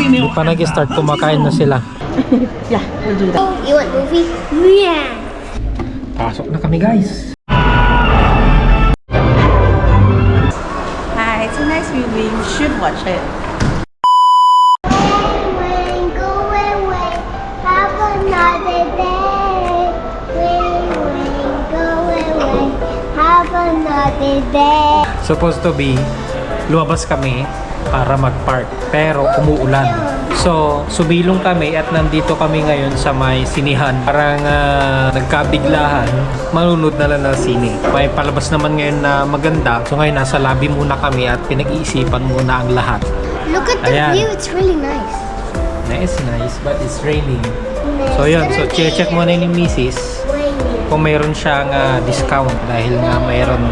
Hindi pa nag-start, kumakain na sila. Yeah, we'll do that. Oh, you want movie? Yeah. Pasok na kami, guys. Hi, it's a nice movie. You should watch it. Go away, have another day. Go away, have another day. Supposed to be, lumabas kami para mag-park, pero umuulan. So, subilong kami at nandito kami ngayon sa may sinihan. Parang nagkabiglahan, manunod na lang ng sine. May palabas naman ngayon na maganda. So ngayon, nasa lobby muna kami at pinag-iisipan muna ang lahat. Look at the Ayan. view, it's really nice. Nice, but it's raining. So yun, so check muna ni Mrs. kung mayroon siyang discount dahil nga mayroon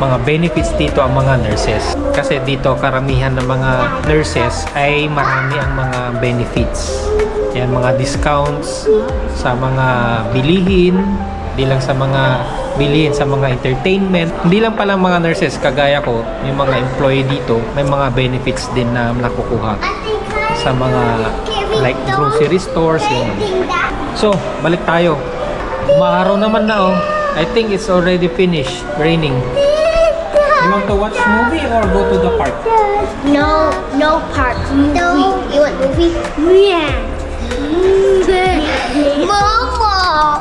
mga benefits dito ang mga nurses. Kasi dito karamihan ng mga nurses ay marami ang mga benefits. Yan, mga discounts sa mga bilihin, hindi lang sa mga bilihin sa mga entertainment. Hindi lang pala mga nurses kagaya ko, yung mga employee dito, may mga benefits din na nakukuha sa mga like grocery stores. Yun. So, balik tayo. Umaaraw naman na oh. I think it's already finished raining. You want to watch movie or go to the park? No park. Movie. No. You want movie? Yeah. Mama.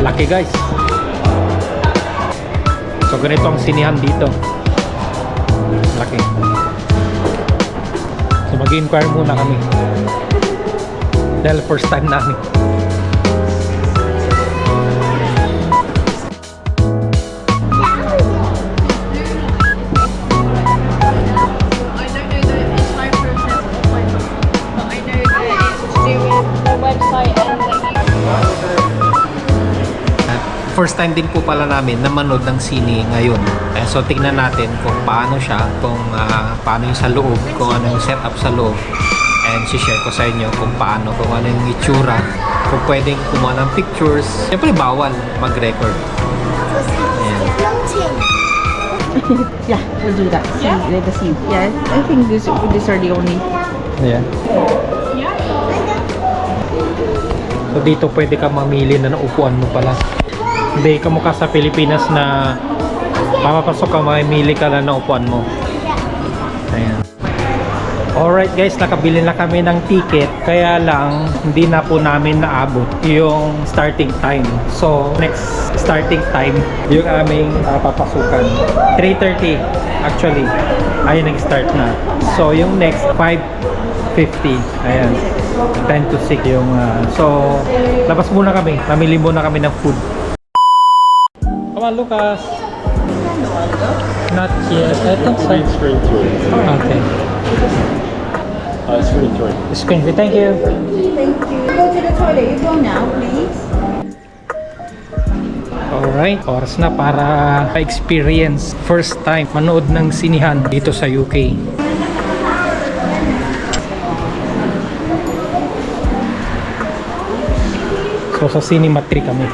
Laki guys. So ganito ang sinihan dito. Laki. So mag-inquire muna kami. Dahil first time namin. First time din po pala namin na manood ng sine ngayon. So tignan natin kung paano siya, kung paano yung sa loob, kung ano yung setup sa loob. And share ko sa inyo kung paano, kung ano yung itsura, kung pwedeng kumuha ng pictures. Siyempre bawal mag-record. Yeah, we'll do that. Yeah. Let us see. Yeah, I think these are the only. Ayan. So dito pwede ka mamili na upuan mo pala. Hindi ka mukha sa Pilipinas na papapasok ka, mamili ka na ng upuan mo. Ayan. Alright guys, nakabili na kami ng ticket. Kaya lang, hindi na po namin naabot yung starting time. So, next starting time, yung aming papasukan. 3:30 actually. Ayun, nag-start na. So, yung next 5:50. Ayan. 10 to 6 yung... so, labas muna kami. Mamili muna kami ng food. Come on, Lucas. Not yet. I think so. Screen through. Okay. Screen through. Screen through. Thank you. Thank you. Go to the toilet. You go now, please. Alright. Oras na para experience. First time manood ng sinihan dito sa UK. So sa Cinema 3 kami.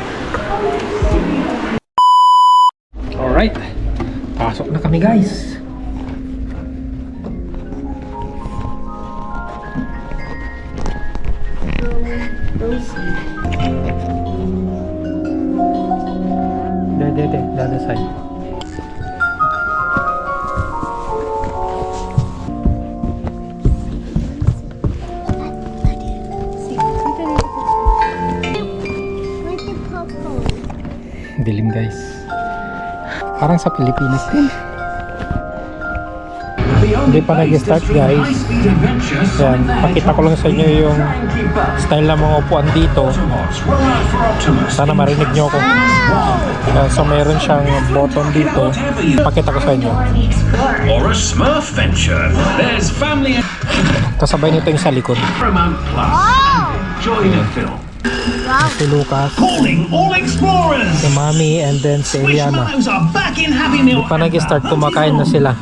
Alright. Pasok na kami guys. There, the other side. Dilim guys. Parang sa Pilipinas din. Hindi pa nag-start guys. Yan, pakita ko lang sa inyo yung style ng mga upuan dito. Sana marinig nyo ako. Yan, so mayroon siyang button dito. Pakita ko sa inyo. Or a Smurf venture. There's family. Kasabay nito yung sa likod. Join a film. Si Lucas, Calling all explorers. si Mami, and then si Eliana. Squishmallows are back in Happy Meal. Hindi pa nag-start, kumakain na sila.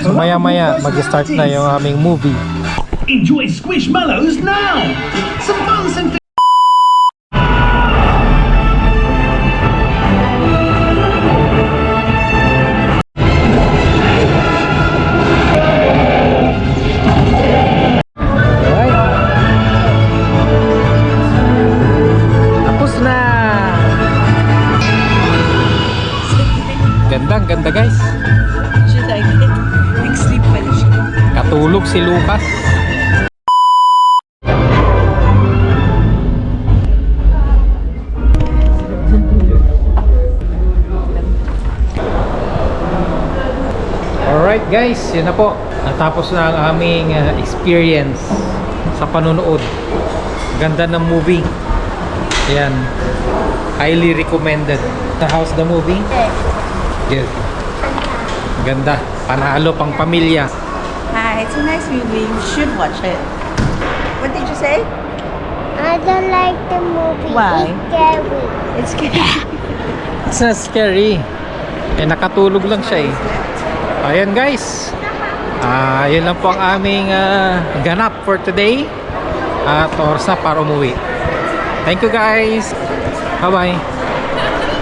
So maya-maya mag-start na yung aming movie. Enjoy Squishmallows now. Some fun, some Natutulog si Lucas. Alright guys, yun na po. Natapos na ang aming experience sa panunood. Ganda ng movie. Ayan. Highly recommended. How's the movie? Good. Ganda. Panalo pang pamilya. Hi, it's a nice movie. You should watch it. What did you say? I don't like the movie. Why? It's scary. It's scary. It's not scary. Eh, nakatulog lang siya eh. Ayan guys. Yun lang po ang aming ganap for today. At oras na para umuwi. Thank you guys. Bye-bye.